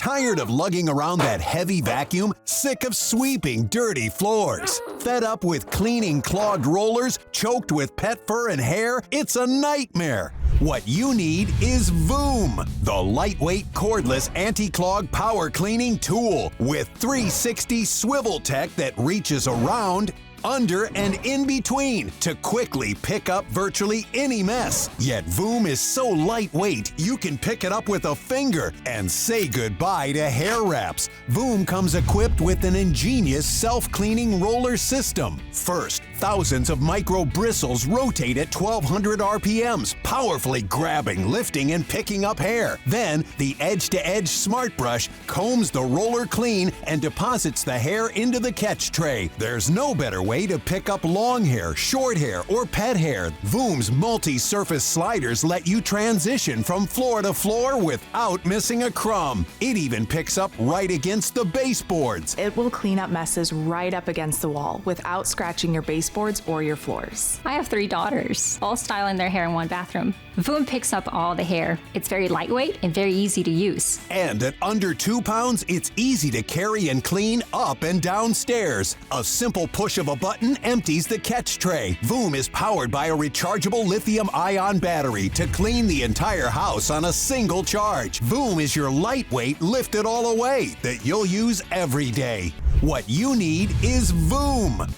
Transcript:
Tired of lugging around that heavy vacuum? Sick of sweeping dirty floors? Fed up with cleaning clogged rollers choked with pet fur and hair? It's a nightmare. What you need is Voom, the lightweight cordless anti-clog power cleaning tool with 360 swivel tech that reaches around, under, and in between to quickly pick up virtually any mess. Yet Voom is so lightweight, you can pick it up with a finger and say goodbye to hair wraps. Voom comes equipped with an ingenious self-cleaning roller system. First, thousands of micro bristles rotate at 1200 RPMs, powerfully grabbing, lifting, and picking up hair. Then, the edge-to-edge smart brush combs the roller clean and deposits the hair into the catch tray. There's no better way to pick up long hair, short hair, or pet hair. Voom's multi-surface sliders let you transition from floor to floor without missing a crumb. It even picks up right against the baseboards. It will clean up messes right up against the wall without scratching your baseboards or your floors. I have 3 daughters, all styling their hair in one bathroom. Voom picks up all the hair. It's very lightweight and very easy to use. And at under 2 pounds, it's easy to carry and clean up and downstairs. A simple push of a button empties the catch tray. Voom is powered by a rechargeable lithium-ion battery to clean the entire house on a single charge. Voom is your lightweight, lift it all away that you'll use every day. What you need is Voom.